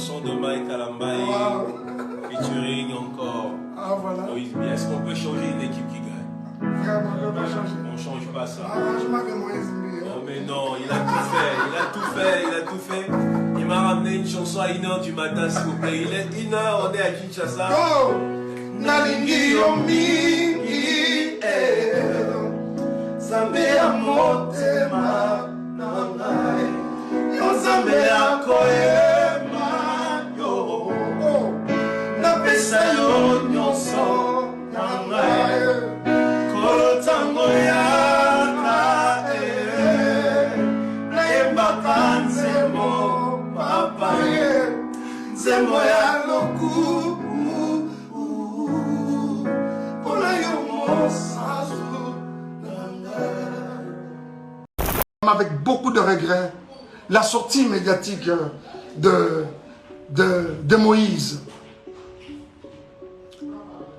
chanson de Mike Kalambaye, featuring encore. Ah voilà. Est-ce qu'on peut changer une équipe qui gagne? Vraiment, on ne peut pas changer. On ne change pas ça. Arrangement de Moïse Mbi. Non mais non, il a tout fait, il a tout fait, il a tout fait. Il m'a ramené une chanson à 1h du matin s'il vous plaît. Il est 1h, on est à Kinshasa. Go! Nalingi yo mingi Zambe ya motema nangai Yo zambe ya koema yo Napesa yo nyonso nangai Kolotango yana Naembaka nzembo papa Nzembo ya loku Avec beaucoup de regrets, la sortie médiatique de Moïse.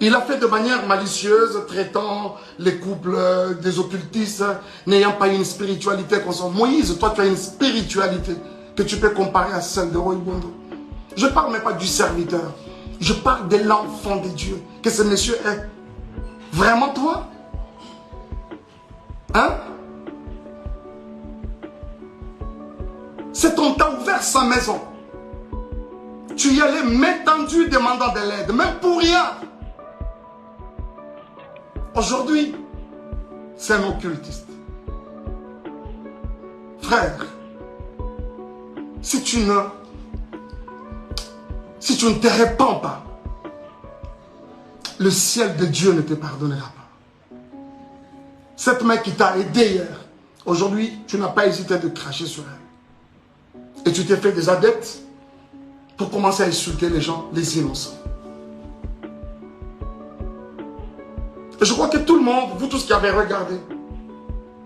Il a fait de manière malicieuse, traitant les couples des occultistes, n'ayant pas une spiritualité constante. Moïse, toi tu as une spiritualité que tu peux comparer à celle de Roy Bondo. Je ne parle même pas du serviteur, je parle de l'enfant de Dieu, que ce monsieur est. Vraiment toi? Hein? C'est on t'a ouvert sa maison. Tu y allais main tendue demandant de l'aide, même pour rien. Aujourd'hui, c'est un occultiste. Frère, si tu ne te répands pas, le ciel de Dieu ne te pardonnera pas. Cette main qui t'a aidé hier, aujourd'hui, tu n'as pas hésité de cracher sur elle. Et tu t'es fait des adeptes pour commencer à insulter les gens, les innocents. Et je crois que tout le monde, vous tous qui avez regardé,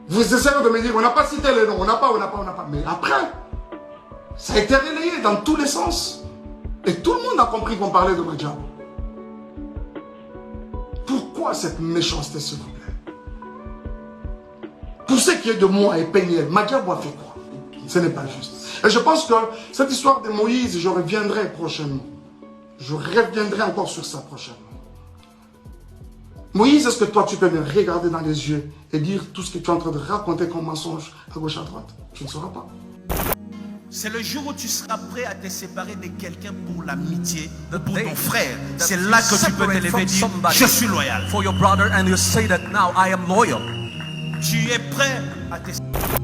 vous essayez de me dire, on n'a pas cité les noms, on n'a pas. Mais après, ça a été relayé dans tous les sens. Et tout le monde a compris qu'on parlait de Madjabo. Pourquoi cette méchanceté, s'il vous plaît? Pour ce qui est de moi et Péniel, Madjabo a fait quoi? Ce n'est pas juste. Et je pense que cette histoire de Moïse, je reviendrai prochainement. Je reviendrai encore sur ça prochainement. Moïse, est-ce que toi, tu peux me regarder dans les yeux et dire tout ce que tu es en train de raconter comme mensonge à gauche, à droite? Tu ne sauras pas. C'est le jour où tu seras prêt à te séparer de quelqu'un pour l'amitié, pour ton frère. C'est là que tu peux te lever et dire, je suis loyal. For your brother and you say that now I am loyal. Tu es prêt à te séparer.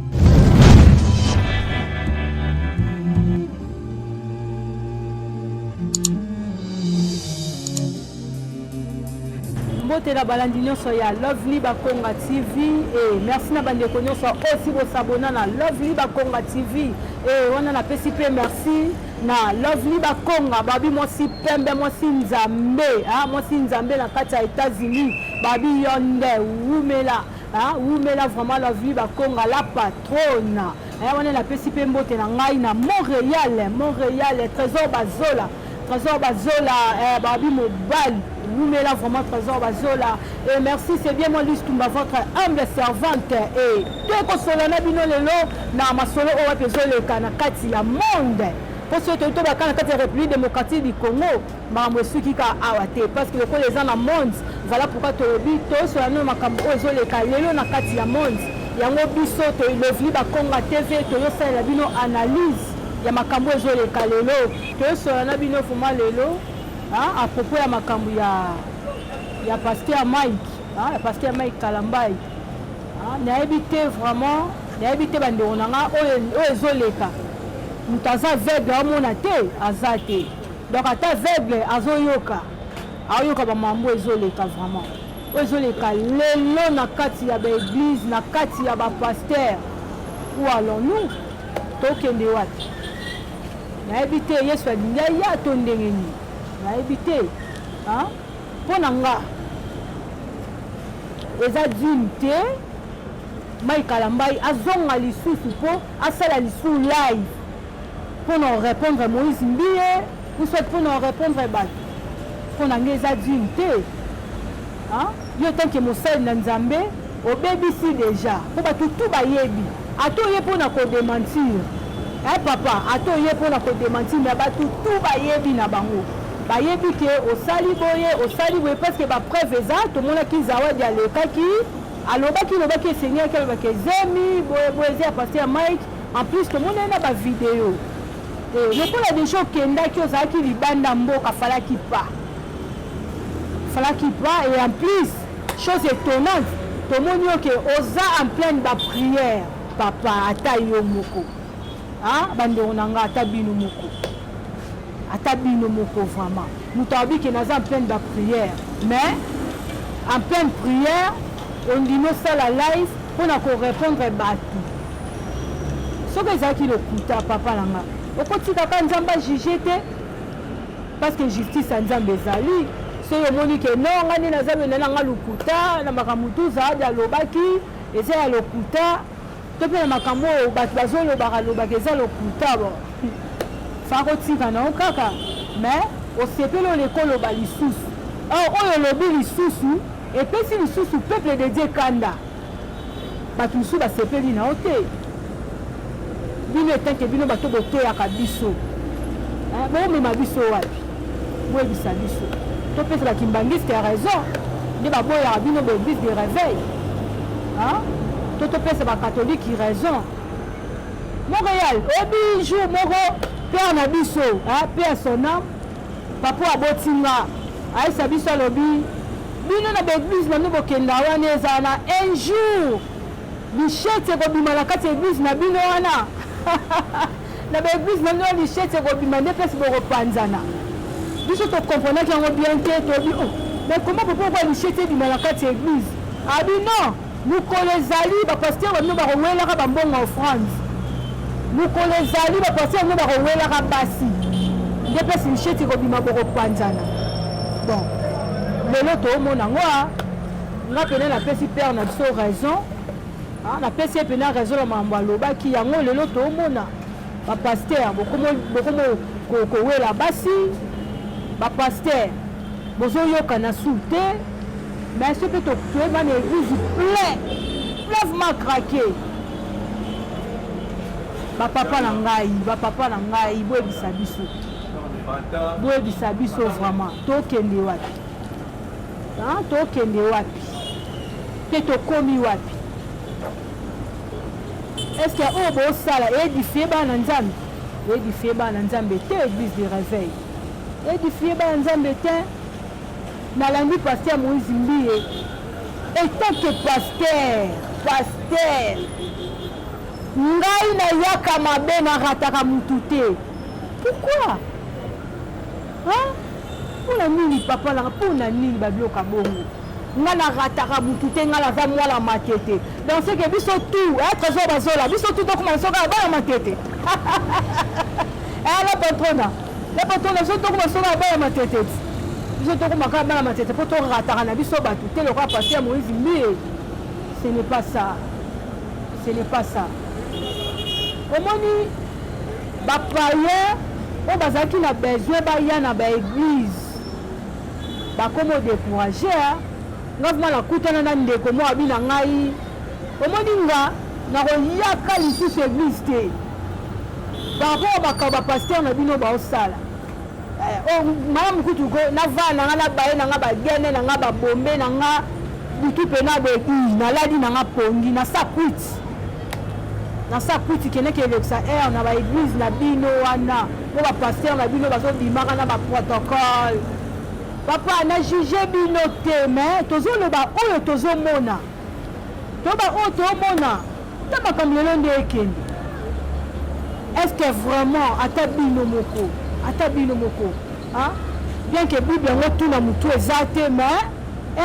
Mbote la balandi nyonso ya Lovely Bakonga TV et merci na bandeko nyonso aussi bo s'abonner na Lovely Bakonga TV et on a pesi pe merci na Lovely Bakonga babi mosi pembe mosi nzambe mosi nzambe na kati ya États-Unis babi yonde wumela wumela vraiment Lovely Bakonga la patronne on a pesi pe mbote na ngai na Montréal Trésor Bazola babi mobile vous mettez là vraiment Trésor Bazola et merci, c'est bien moi Lustumba, votre humble servante et dès qu'on se l'a bino lelo na masolo o wapezole kana kati ya monde pour ce que tout bakana kati ya République démocratique du Congo mambo suki ka awate parce que les gens na monde voilà pourquoi to bito so na makambo ozole ka lelo na kati ya monde yango biso to Lovely Bakonga TV to yo sala bino analyse ya makambo ozole ka lelo to so na bino fuma lelo à propos de makambu ya pasteur Mike, pasteur Mike Kalambaye. N'a évité vraiment, n'a évité bandeko nanga o ezoleka. Mutaza aveugle amona te azate. Donc ata aveugle azoyoka. Ayoka ba mambo ezoleka vraiment. Ezoleka lelo na kati ya ba église, na kati ya ba pasteur. Où allons-nous? Tokende wapi? N'a évité Yesu ya tondengeni. Na évité pour nanga eza dîme Mike Kalambaye azonga lisusu po asala lisusu live pour nous répondre Moïse Mbiye ou soit pour nous répondre bato pour nanga eza dîme yo tant que mosali na Nzambe obebisi déjà po bato tout bayebi atoye pour na ko démentir Eh papa, ato ye pour la démentir mais ba tout bayebi na bango. Bayebi ke osali boye parce que ba preuve eza to mona ki zawadi alekaki alobaki Seigneur ke ba ke zemi boye za pasteur Mike en plus to mona na ba vidéo. Et le pour la des choses kenda ki ozaki libanda mboka falaki pas et en plus chose étonnante to moni ke oza en pleine ba prière papa ata yo moko. Ah, bandeko nanga atabino moko vraiment. Nous t'avons que nous sommes en pleine prière, mais en pleine prière, on dit nous ça la live pour nous répondre à Batu. Ce que ça qui le coûte papa nanga. Au côté quand Nzamba jugé parce que justice Nzamba ezali. C'est le moni que non ngani na zabe na nga lukuta na makamutu za ya lobaki eza ya lokuta. Depuis le makambo bazolo baraloba keza lokuta bon farotika na okaka mais au sepelo l'école ba lisusu oyo lobi lisusu et puis si lisusu peuple de Dieu kanda batusu ba sepeli na ote bino etanke bino bato bote ya kabiso bon mais ma biso wapi moi bisa biso to pesa la kimbangiste a raison ne ba boya bino be église de réveil Toto pesa ba catholique qui raison. Montréal, obi jour moko père na biso, père son âme. Papa abotinga. Ai sabiso lobi. Bino na église na nubo kenda wana ezana un jour. Bichete ko bimala kati église na bino wana. Na église na no bichete ko bimande pesa bo panzana. Biso to comprendre que bien que to bi mais comment pourquoi bichete bimala kati église? Abi non. Nous colezali ba pasteur nous ba rowela ka bambongo offrande. Nous colezali ba pasteur nous ba rowela ka basi. Depuis si cheti ko bima boko panzana. Bon. Lelo to mona ngwa. Na pena na pesi père na biso raison. Na pesi pena raison la mambo loba ki yango lelo to mona. Ba pasteur boko ko wela basi. Ba pasteur bozo yoka na souté. Mais ce que tu as dans l'église plein craqué. Papa nangai, boye bisabiso vraiment. Tokende wapi. Tokende wapi. Te komi wapi. Est-ce que oh bo sala édifier ba na nzambe. Édifier ba na nzambe te église de réveil. Édifier ba na nzambe te Nalandi pasteur Moïse Mbiye. Et tant que pasteur, ngai na yaka mabe na rataka mutute. Pourquoi? Pour la nini papa la pour la nini babioka bongo. Nga na rataka mutute nga la za mwala matete. Dans ce que biso tout, trésor bazola, biso tout donc ma soka ba matete. La patrona, biso tout ma soka ba matete. Ce n'est pas ça. Ce n'est pas ça. Comment dit païen, on a besoin de l'église. Comment décourager? Nous avons la coutane de comment habiter en Aïe. Comment dire na royaka l'église. Par rapport au pasteur, on a dit non, madame kutuko na vana na baye na ba gene na ba bombe na butu pena be na ladi na pongi na sakuti kene ke lexa na ba église na bino wana ba pasteur na bino bazo bimaka na ba protocole papa na juger bino te mais tozo le ba oyo tozo mona to ba o to mona ta makamlelo ndekende est-ce que vraiment atabino moko bien que Bible yango tuna mutu ezate mais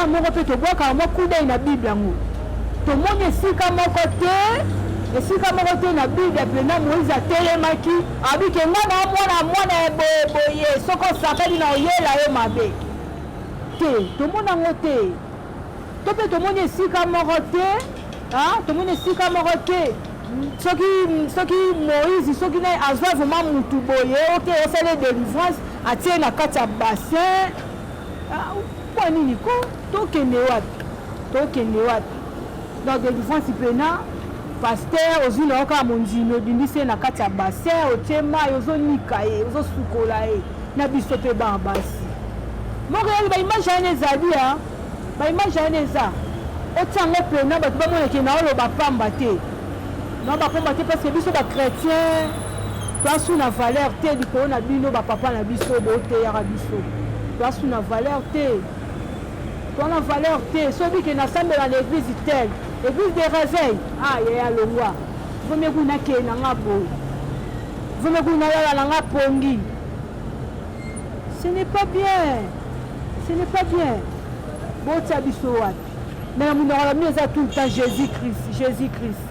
moko pe to boka moko dai na Bible yango to moni esika moko te na Bible pena Moïse atelemaki abike nga na mwana boye soko sakali na oyela yo mabe te to mona ngote to pe to moni esika moko te soki Moïse soki na azwa vraiment mutu boye oke osale délivrance atie na kati ya bassin kwa nini ko tokende wapi donc délivrance pena pasteur ozina oka monzino bindise na kati ya bassin otema ozonika ye ozosukola ye na biso pe basi moko yali ba image ane ezali ha ba image ane eza otiango pena bato bamoneke na oloba pamba te na bapamba te parce que biso bachrétien toasu na valeur te likolo na bino bapapa na biso booteyaka biso toasu na valeur te toana valeur te sobike nasambela na église telle église de réveil yaya longwa vomeku nakee nanga boye vomeku nalala nanga pongi ce n'est pas bien botia biso wapi mais na monoko na bino eza tout le temps Jésus-Christ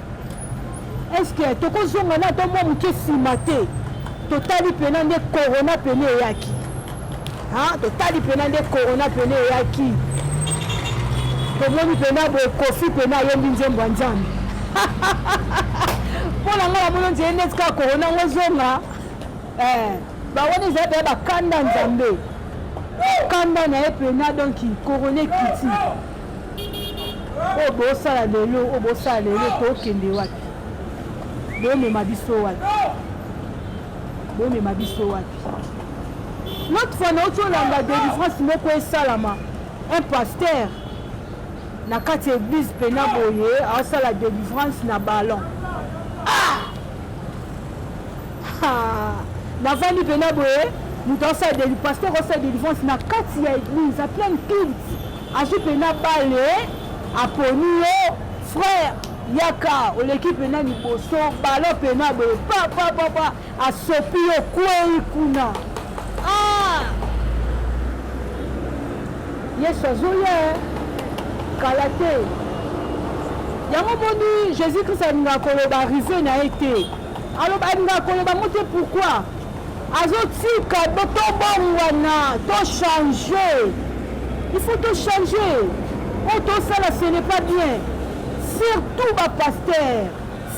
est-ce que tokozonga na tomwa moke nsima te totali pena nde corona pene eyaki totali pena nde corona pene eyaki tomoni pena boye kofi pena ayembi nzembo ya nzambe mpo na ngai namono nzeye neti kaka corona ngo ezonga bawona ezali pena bakanda nzambe kanda na ye pena donc corona ekiti oyo bosala lelo tokende wapi bomema biso wapi l'autre fois nauti olanda délivrance moko esalama un pasteur na kati église pena boye aosala délivrance na ballon navandi pena boye moto aosala pasteur osala délivrance na kati ya église a plein culte azwi pena bale aponi yo frère yaka oleki pena liboso balo pena boye papa asopi yo kwei kuna yesu azoya kala te yango moni jésus christ alingaka koloba arrivé na ye te alingaka koloba ngo te pourquoi azotika tobongwana tochange il faut tochanger oyo tosala ce n'est pas bien surtout bapasteur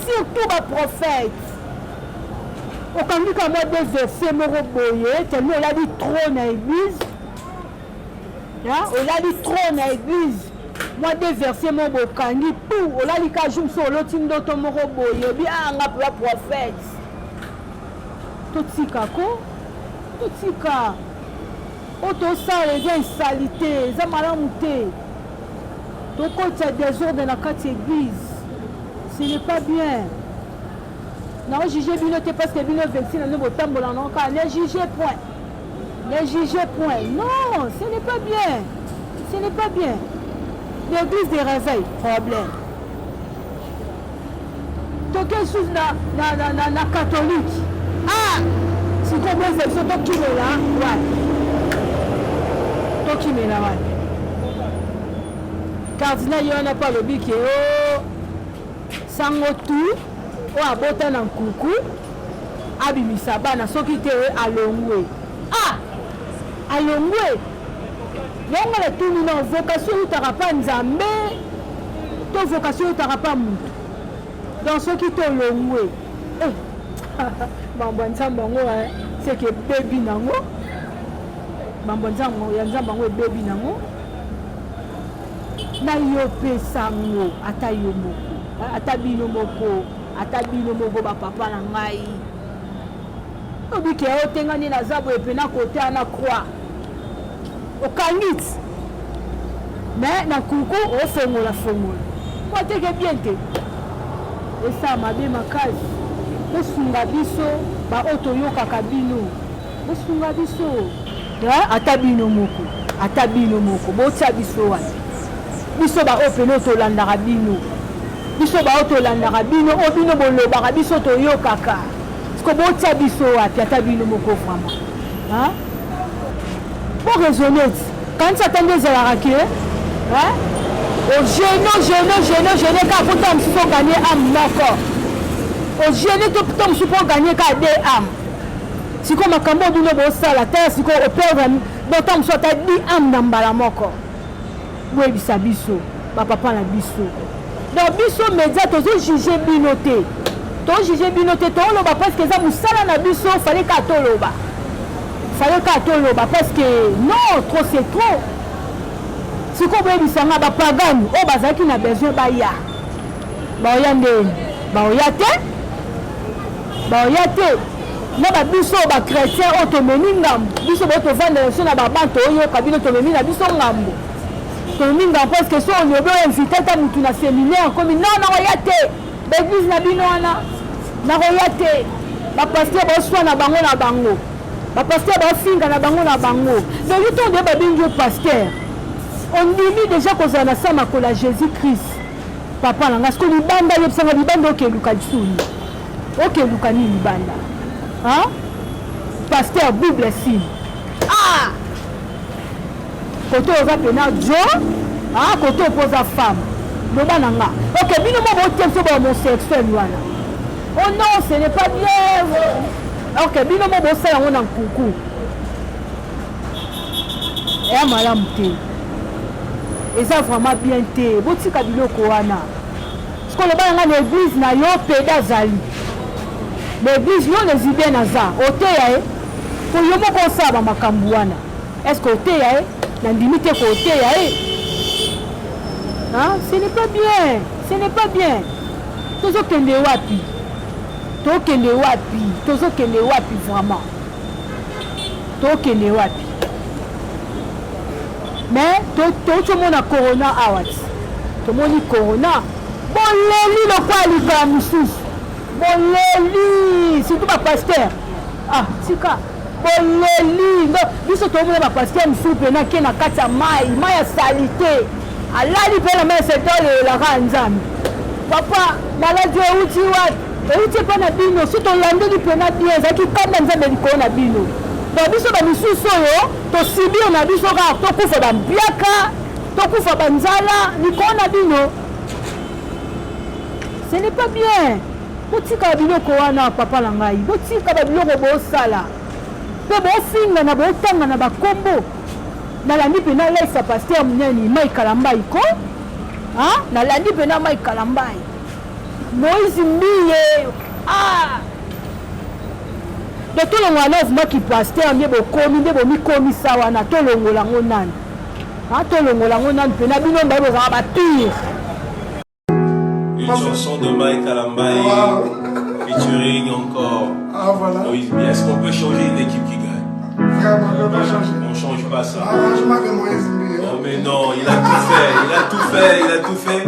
surtout baprophète okangi ka mwa de verset moko boye tellement olali trop na église olali trop na église mwa de verset moko bokangi pou olali ka jour so oloti ndoto moko boye obi anga mpe baprophète totika oyo tosala eza insalite eza malamu te tokotia désordre na kati église ce n'est pas bien naojuge bino te parce que bino vaccine nde botambola nango kaka ne jugez point non ce n'est pas bien l'église de réveil problème toke susu na catholique sikobo infection tokimela wapi cardinal yo wana mpo alobi ke sango tu oyo abota na nkuku abimisa bana soki te alongwe yango letuni na vocation eutaka mpa nzambe to vocation eutaka mpa mutu donc soki tolongwe mambo ya nzambe yango seke ebebi nango mambo ya nzambe yango ebebi nango na yo pesango ata yo moko ata bino moko bapapa na ngai obike otengani na zabo epena kote ana croix okangiti mais na kuku ofongola oteke bien te esa mabe makasi bosunga biso baoyo toyokaka bino bosunga biso ata bino moko botia biso wapi biso baoyo pene tolandaka bino oyo bino bolobaka biso toyokaka siko botia biso wapi ata bino moko vraimen po raisonne ti kanisi ata nde ezalaka ke ogene kaka po ta mosusu oganye ame moko ogene to mosusu mpo oganye kaka de ame siko makambo oyo bino bosala te siko operdre donc ta mosusu ata 10 ame na mbala moko boyebisa biso bapapa na biso donc biso média tozojuge bino te toloba parce que eza mosala na biso fale kaka toloba parce que non trop c'est trop sikoyo boyebisanga bapagani oyo bazalaki na besoin baya ndeni baoya te na babiso bachrétien oyo tomemi ngambo biso boyo tovandela so na babanto oyoka bino tomemi na biso ngambo tomemi ngambo parce que so olobi oinvite ata mutu na séminaire komi non nakoya te baeglise na bino wana nakoya te bapaster boswa na bango bapaster bafinga na bango donc to nde babengi yo paster ondimi déjà kozala na sa makolo ya jésus christ papa na ngai siko libanda yebisanga libanda okeluka lisuni okeluka nini libanda paster bible signe kote oza pena jo kote opoza femme loba na nga ok bino mo botem so bahomosexuel wana oh non ce n'est pas bien ok bino mo bosala yango na nkuku eya malamu te eza vraiment bien te botika biloko wana siko loba na nga na église na yo peda azali l'église yo les idées naza oteya po yo moko osala bamakambo wana est-ce que oteya na ndimi te ko oteya ce n'est pas bien tozokende wapi vraiment tokende wapi mais tomona corona awa tomoni corona boleli lokwa likala mosusu boleli surtout bapaster tika boleli biso tomona bapaster mosusu mpena ke na kati ya mai ya salite alali mpe na mai setolelaka nzambe papa maladi euti wapi euti mpe na bino so tolandeli mpena bien ezalaki kamba nzambe likolo na bino donc biso bamisusu oyo tosibio na biso kaka tokufa bambiaka tokufa banzala likolo na bino ce n'est pas bien botika biloko wana papa na ngai botika babiloko bosala mpe bofinga na botanga na bakombo nalandi mpe nalaisa paster muneni mai kalambai ko nalandi mpe na mai kalambai moïse mbiye de tolongola na ovumaki paster nde bokomi nde bomikomisa wana tolongola ngo nani mpe na bino mbaye bozala bapire. Une chanson de Mike Kalambaye, featuring encore Moïse Mbiye. Est-ce qu'on peut changer une équipe qui gagne? Vraiment, on ne peut pas changer. On change pas ça. Arrangement de Moïse Mbiye. Non mais non, il a tout fait.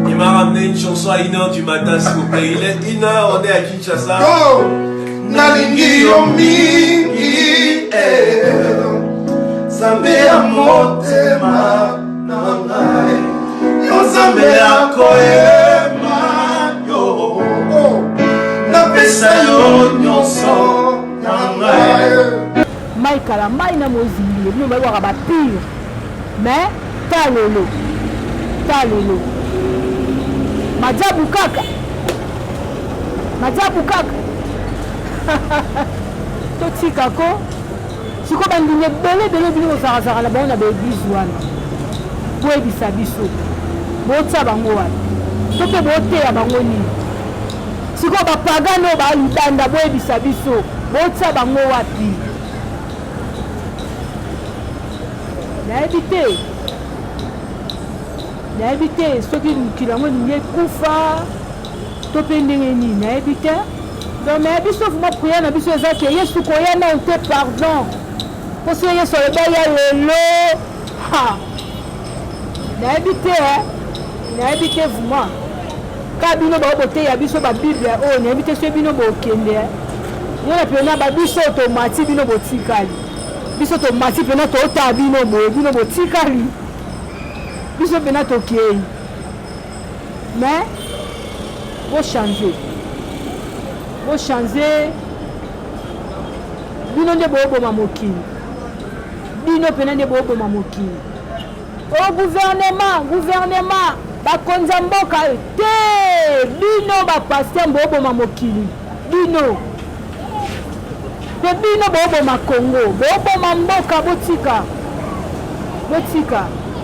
Il m'a ramené une chanson à 1h du matin s'il vous plaît. Il est 1h, on est à Kinshasa. Go! Nalingi yo mingi Zambe ya motema na ngai Yo zambe ya koema yo Napesa yo nyonso na ngai Mike Kalambaye na Moïse Mbiye bino bayebaka bapire mais talelo majabu kaka totika ko siko bandinge bele bino kozalazala na bango na baeglise wana boyebisa biso botia bango wana to mpe boteya bango nini siko bapagano balibanda boyebisa biso botia bango wapi nayebi te soki mokili yango elingi ekufa to mpe ndenge nini nayebi te donc nayebi biso vuma priere na biso eza ke yesu koya na te pardon mpo so yesu oloba ya lelo nayebi te vuma ka bino baoboteya biso babible oyo nayebi te so bino bokende yona mpena babiso tomati bino botikali biso tomati mpena tootala bino boye bino botikali biso mpena tokei mais bochange bino nde booboma mokili bino mpena nde booboma mokili o gouvernement bakonza mboka te bino bapaster booboma mokili bino mpe bino booboma Congo booboma mboka botika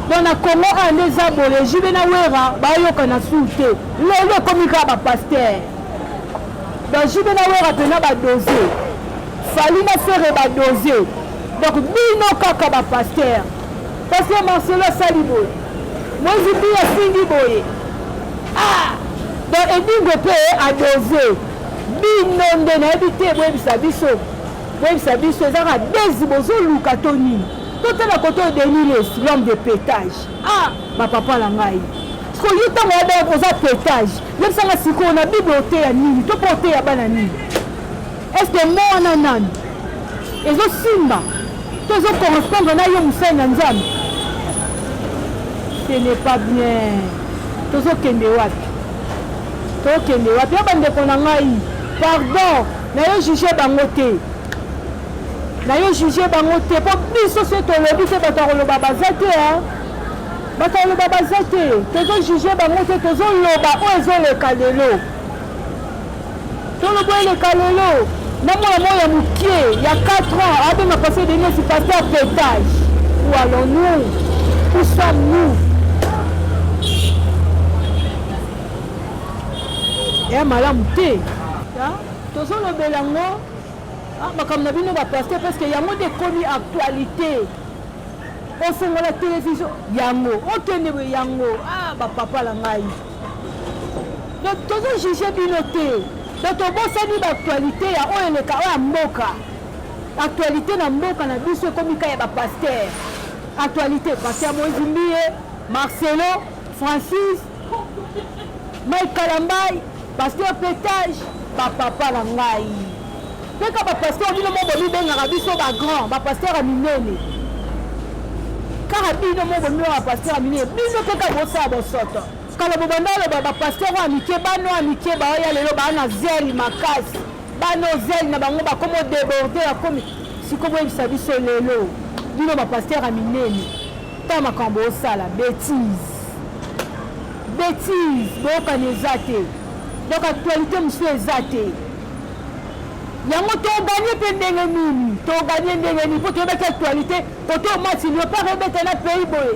donc na Congo ande eza boye jibe na wera bayoka na su te lelo ekomi kaka bapaster donc jibe na wera mpena badose fali na fere badose donc bino kaka bapaster paster Marcelo asali boye Moïse Mbiye afingi boye donc edingo mpe adose bino nde nayebi te boyebisa biso ezaka desi bozoluka to nini totala koto Deniles l'homme de pétage bapapa na ngai siko yo ntango yada oza pétage yebisanga sikoyo na bible oteya nini to mpo oteya bana nini estce mo wana nani ezosimba to ezocorrespondre na yo mosali na nzambe ce n'est pas bien tozokende wapi ya bandeko na ngai pardon nayo juge bango te mpo biso se tolobi te bato akoloba baza te tozojuge bango te tozoloba oyo ezoleka lelo toloba eleka lelo na mwana moko ya mokie ya 4 ans abenga passé de nesi pasteur pétage où allons-nous où sommes-nous ya malamu te tozolobela yango makambo na bino bapaster parce que yango nde ekomi actualité ofongola télévision yango okende boye yango bapapa na ngai donc tozojuge bino te donc tobosani baactualité ya oyo eleka oyo ya mboka actualité na mboka na biso ekomi ka ya bapaster actualité paster Moïse Mbie Marcelo Francis Mike Kalambai pasteur pétage bapapa na ngai peka bapasteur bino mo bomibengaka biso bagrand bapasteur ya minene kaka bino mo bomibengaka bapasteur ya minene bino peka bosala bosoto kala bobanda oloba bapasteur oyo amike bano amike baoya lelo baa na zeli makasi bano zeli na bango bakomi odeborde bakomi siko boyebisa biso lelo bino bapasteur ya minene ta makambo osala bétise boyokani eza te donc actualité mosusu eza te yango toganye mpe ndenge nini mpo toyebaki actualité kote omatili ope akobeta na pays boye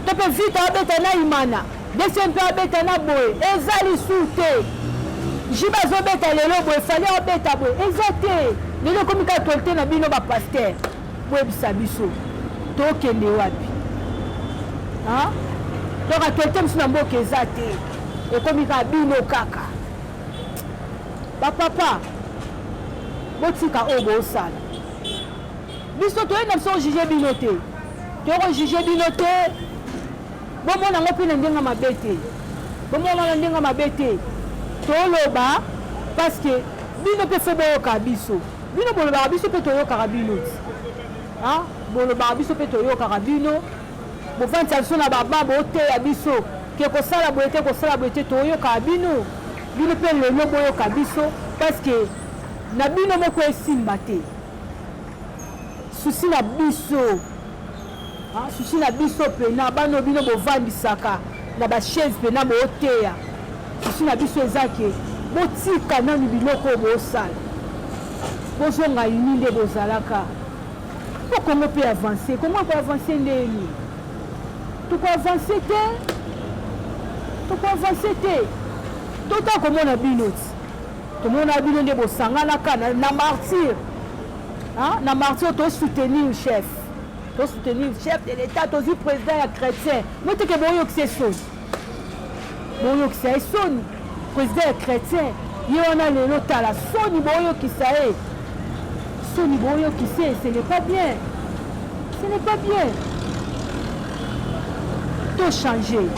to mpe vita abeta na imana desi mpe abeta na boye eza lisu te jibe azobeta lelo boye fali abeta boye eza te lelo ekomika actualité na bino bapaster boyebisa biso tokende wapi donc actualité mosusu na mboka eza te ekomika bino kaka bapapa botika oyo bosala biso toyenda biso ojuge bino te tokojuge bino te bomona ngo mpe na ndenge mabe te toloba parce que bino mpe fo boyoka biso bino bolobaka biso mpe toyokaka bino ti bolobaka biso mpe toyokaka bino bovandisa biso na baba boteya biso ke kosala boye te toyokaka bino mpe lelo boyoka biso parce que na bino moko esimba te susi na biso pena bano bino bovandisaka na bachaise pena booteya susi na biso eza ke botika nani biloko oyo bosala bozonga ini nde bozalaka po kongo mpe avance kongo mpe avance ndeni tokoavance te tota komona bino ti tomona bino nde bosanganaka na martyr na martyr tosoutenir chef de l'état tozwi président ya chrétien moteke boyokisa esoni président ya chrétien ye wana lelo tala soni boyokisa ye ce n'est pas bien tochanger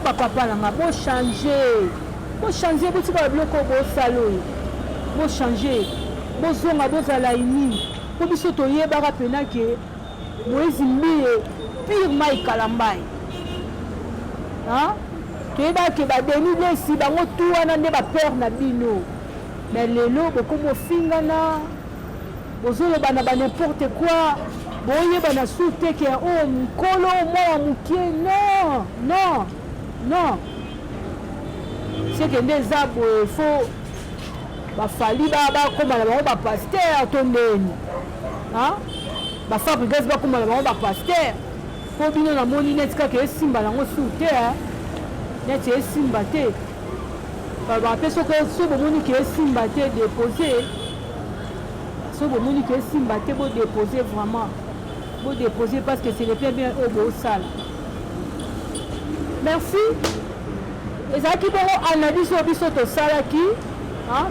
bapapa nanga bochanger botika biloko bosala oyo bochanger bozonga bozala ini po biso toyebaka pena ke Moïse Mbie pire Mike Kalambai toyebaka ke Deniles bango tu wana nde bapere na bino mais lelo bokomi ofingana bozoloba na n'importe quoi boyeba na su te ke oyo mokolo mwa mokie non seke nde eza boye fo bafali bakoma na bango bapaster to ndeni bafabrigase bakoma na bango bapaster mpo bino namoni neti kaka esimba nango su te neti esimba te bape soki so bomoni ke esimba te dépose so bomoni ke esimba te bodépose vraiment bodépose parce que ce n'est pas bien oyo bosala merci ezalaki bongo analyse oyo biso tosalaki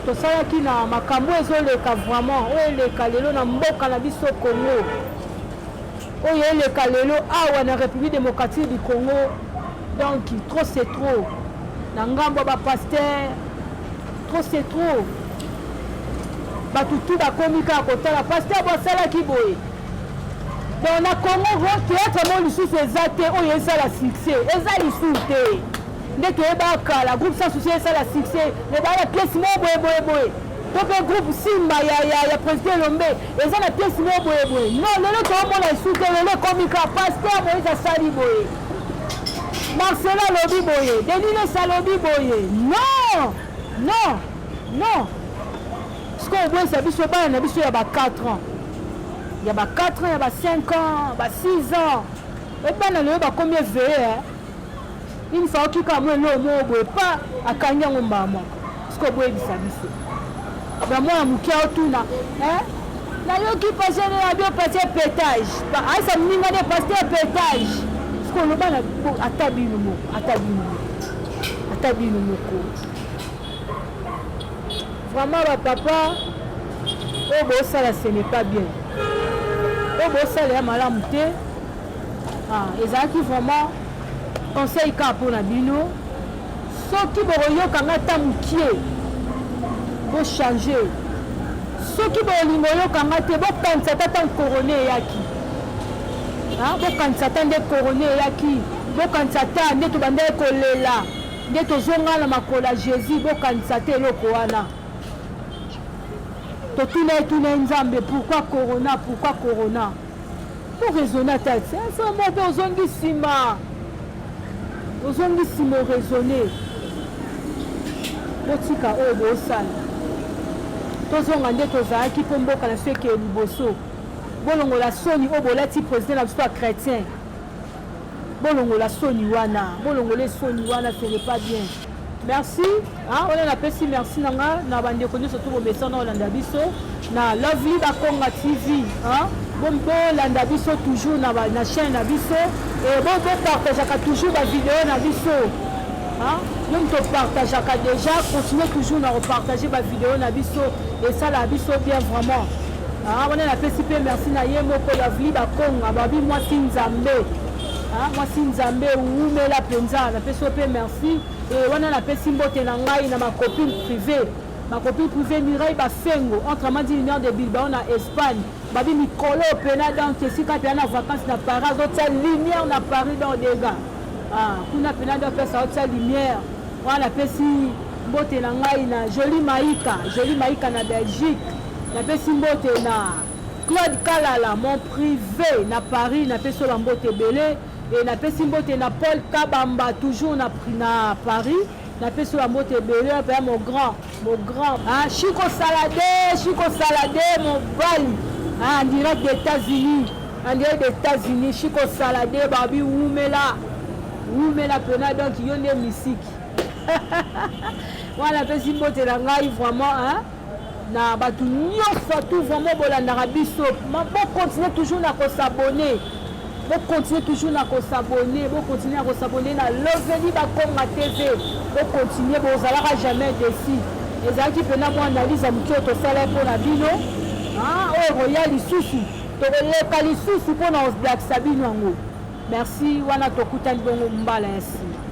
tosalaki na makambo ezoleka vraiment oyo eleka lelo na mboka na biso Congo oyo eleka lelo awa na République démocratique du Congo. Donc trop c'est trop na ngambo bapasteur trop c'est trop batutu bakomi kaka kotala pasteur bosalaki boye. Donc na Congo théâtre mo lisusu eza te oyo ezala succès eza lisusu te nde toyeba kala groupe sans souci ezala succès ne baya pièce mo boye to pe groupe Simba ya président Lombe eza na pièce mo boye non lelo toomona lisusu te lelo ekomi kaka pasteur Moïse asali boye Marcela lobi boye Denile salobi boye non ce qu'on voit c'est biso bana na biso ya ba 4 ans ya ba 4 ans ya ba 5 ans ba 6 ans et bana lelo ba combien veillé une fois qui comme le mot boye pas akanya ngombama ce qu'on voit bisa biso ba moi mukia otuna na yo qui passe na bio passer pétage ba ça mninga de passer pétage ce qu'on bana atabino moko vraiment ba papa oh bon ça là ce n'est pas bien oh bon ça là malamu te ezaki vraiment conseil ka pour na bino soki boyoka ngata mukie bo changer soki bolingo yoka ngate bo kanisa tata couronné yaki bo kanisa tande couronné yaki bo kanisa ta nde to bande kolela nde to zonga na makola Jésus bo kanisa te eloko wana to tuna nzambe pourquoi corona pour raisonner à tête c'est un mot ozongi sima raisonner botika oyo bosala tozonga nde tozalaki mpo mboka na so ekeye liboso bolongola soni oyo bolati président na biso ya chrétien bolongola soni wana ce n'est pas bien. Merci on a appelé merci nanga na bandeko nyonso to bomesana olanda biso na Lovely Bakonga TV bolanda biso toujours na chaîne na biso et bopartageaka toujours bavideo na biso nous topartageaka déjà continuez toujours na repartager bavideo na biso esala biso bien vraiment on a appelé merci na ye moko Lovely Bakonga babi mwasi nzambe umela penza na peso pe merci et wana na pesi mbote na ngai na ma copine privée Mireille Bafengo entre Madi Union de Bilbao na Espagne babi mikolo pena donc esika pena na vacances na Paris d'autres lumière na Paris dans des gars kuna pena donc pesa autre lumière wana pesi mbote na ngai na Jolie Maïka na Belgique na pesi mbote na Claude Kalala mon privé na Paris na peso la mbote belé et na pesi mbote na Paul Kabamba toujours na Paris na peso la mbote belé mon grand Chico Salade mon bali en direct des États-Unis Chico Salade babi umela pena donc yonde musique voilà pesi mbote la ngai vraiment na batu nyonso tout vraiment bolandaka biso bo continuer toujours na kosabonner na Lovely Bakonga TV bo continuer bozalaka jamais déçu ezalaki pena mo analyse ya moki oyo tosala mpo na bino oyo roya lisusu tokoleka lisusu mpo na oblakisa bino yango merci wana tokutani bongo mbala ya nsima.